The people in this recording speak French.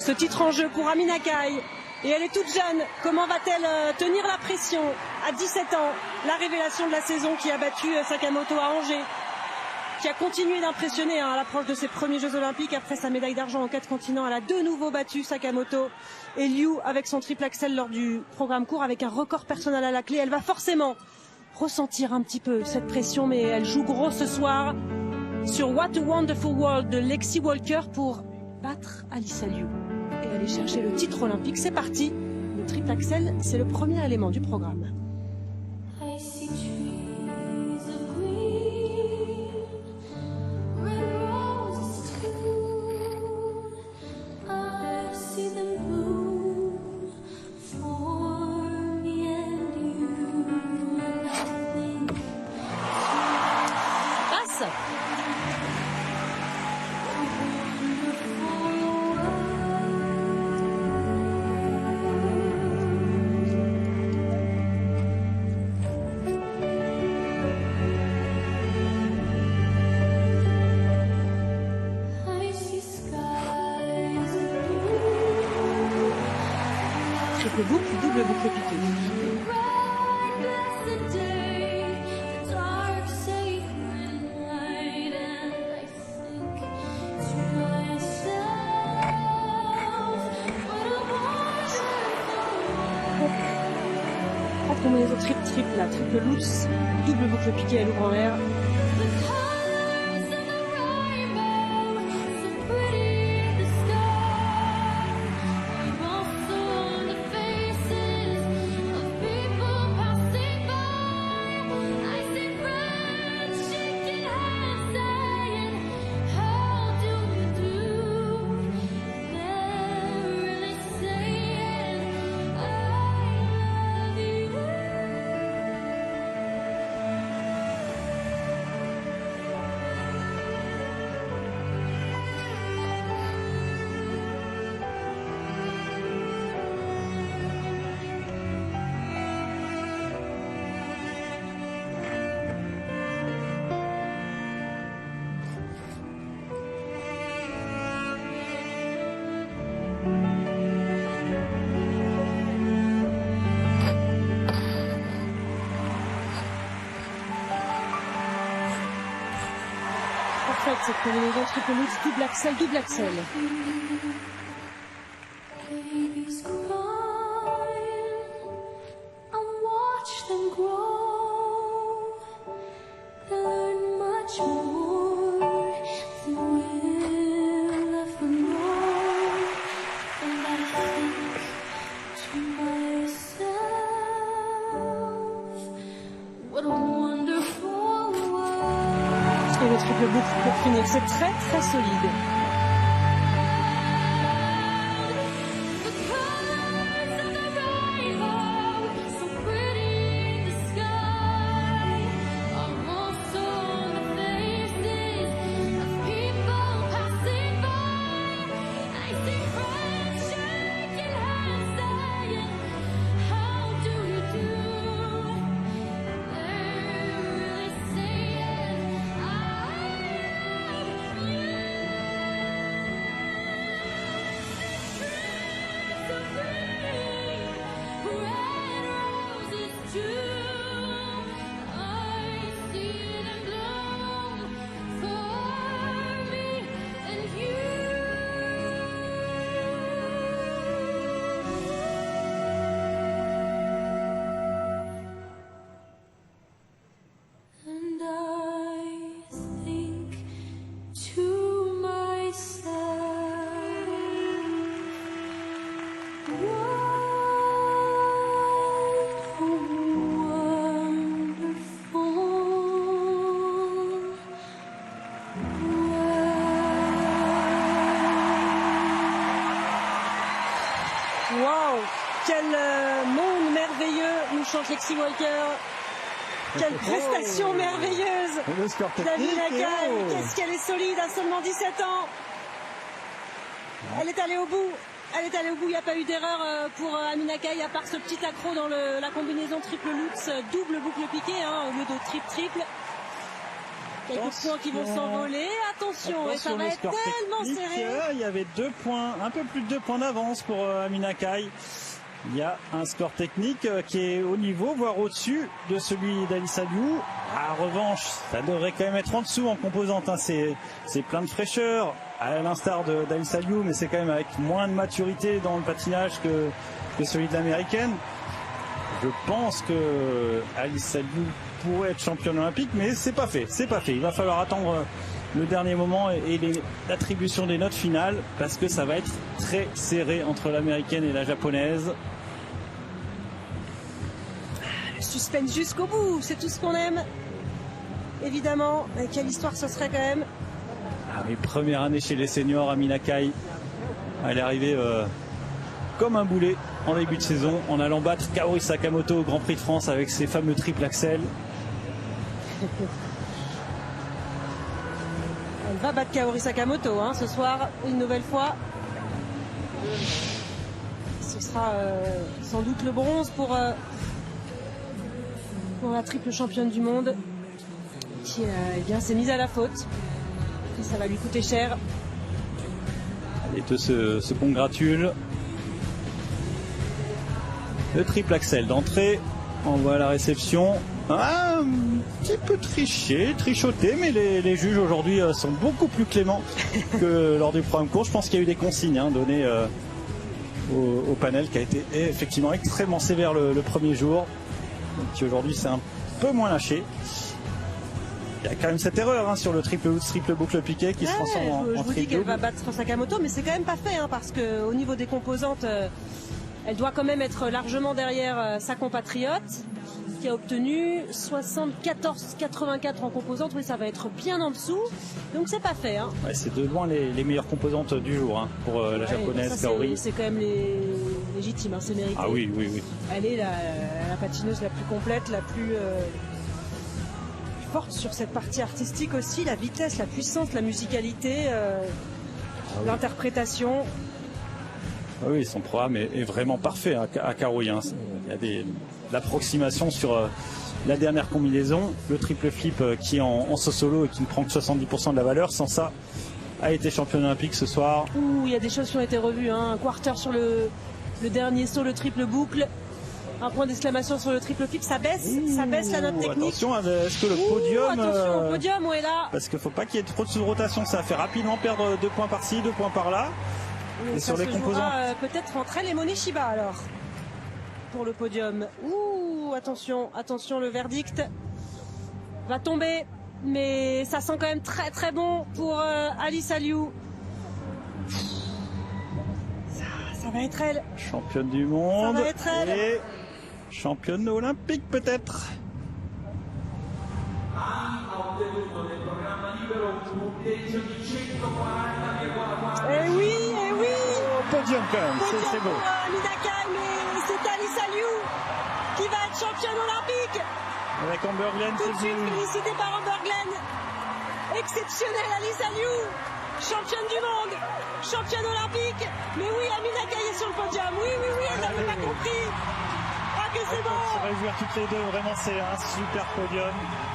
Ce titre en jeu pour Amina Caille. Et elle est toute jeune. Comment va-t-elle tenir la pression à 17 ans? La révélation de la saison qui a battu Sakamoto à Angers, qui a continué d'impressionner à l'approche de ses premiers Jeux Olympiques. Après sa médaille d'argent en 4 continents, elle a de nouveau battu Sakamoto. Et Liu avec son triple axel lors du programme court avec un record personnel à la clé. Elle va forcément ressentir un petit peu cette pression, mais elle joue gros ce soir sur What a Wonderful World de Lexi Walker pour battre Alyssa Liu et aller chercher le titre olympique. C'est parti. Le triple axel, c'est le premier élément du programme. Triple boucle, double boucle piqué. Entre combinaison triple là, triple loose, double boucle piqué, elle ouvre en l'air. Cette combinaison triple loose, double axel, double axel. Et le triple boucle pour finir, c'est très très solide. Wow, quel monde merveilleux nous chante Lexi Walker. Quelle prestation merveilleuse d'Amina Caille. Qu'est-ce qu'elle est solide à seulement 17 ans. Elle est allée au bout. Elle est allée au bout. Il n'y a pas eu d'erreur pour Amina Caille à part ce petit accro dans la combinaison triple loose, double boucle piqué au lieu de triple. Quelques points qui vont s'envoler. Attention, et ça va être tellement serré. Il y avait 2 points, un peu plus de 2 points d'avance pour Amina Caille. Il y a un score technique qui est au niveau, voire au-dessus de celui d'Alice Aliou. En revanche, ça devrait quand même être en dessous en composante. Hein. C'est plein de fraîcheur, à l'instar d'Alice Aliou, mais c'est quand même avec moins de maturité dans le patinage que celui de l'américaine. Je pense que Alice Aliou pourrait être championne olympique, mais c'est pas fait. C'est pas fait. Il va falloir attendre le dernier moment et l'attribution des notes finales, parce que ça va être très serré entre l'américaine et la japonaise. Le suspense jusqu'au bout, c'est tout ce qu'on aime. Évidemment, et quelle histoire ce serait quand même. Ah oui, première année chez les seniors, Amina Caille. Elle est arrivée comme un boulet en début de saison, en allant battre Kaori Sakamoto au Grand Prix de France avec ses fameux triple axel. Elle va battre Kaori Sakamoto ce soir, une nouvelle fois. Ce sera sans doute le bronze pour la triple championne du monde qui s'est mise à la faute. Et ça va lui coûter cher. Les deux se congratulent. Le triple axel d'entrée. On voit la réception. Un petit peu trichoté, mais les juges aujourd'hui sont beaucoup plus cléments que lors du programme court. Je pense qu'il y a eu des consignes données au panel qui a été effectivement extrêmement sévère le premier jour, qui aujourd'hui c'est un peu moins lâché. Il y a quand même cette erreur sur le triple boucle piqué qui se transforme en triple. Je vous dis qu'elle va battre Sakamoto, mais c'est quand même pas fait parce qu'au niveau des composantes, elle doit quand même être largement derrière sa compatriote qui a obtenu 74,84 en composantes. Oui, ça va être bien en dessous, donc c'est pas fait. Ouais, c'est de loin les meilleures composantes du jour pour la japonaise Kaori. C'est quand même légitime, c'est mérité. Ah oui. Elle est la patineuse la plus complète, la plus forte sur cette partie artistique aussi, la vitesse, la puissance, la musicalité, l'interprétation. Ah oui, son programme est vraiment parfait à Kaori. Il y a de l'approximation sur la dernière combinaison, le triple flip qui est en saut solo et qui ne prend que 70% de la valeur. Sans ça, a été championne olympique ce soir. Il y a des choses qui ont été revues. Un quarter sur le dernier saut, le triple boucle. Un point d'exclamation sur le triple flip, ça baisse la note technique. Attention, est-ce que le podium... Attention au podium, où est là. Parce qu'il ne faut pas qu'il y ait trop de sous-rotation, ça fait rapidement perdre 2 points par-ci, 2 points par-là. Et sur les composants, peut-être entre elle et Monishiba alors pour le podium. Attention, le verdict va tomber, mais ça sent quand même très très bon pour Alice Aliou. Ça va être elle. Championne du monde. Ça va être elle. Et championne olympique peut-être. Eh oui. Podium quand même, c'est beau. Amina Caille, mais c'est Alice Aliou qui va être championne olympique. Avec Amber Glenn, tout de suite félicité par Amber Glenn. Exceptionnelle Alice Aliou, championne du monde, championne olympique. Mais oui, Amina Caille est sur le podium. Oui, elle n'avait pas compris. Ah que c'est bon. On se réjouir toutes les deux, vraiment c'est un super podium.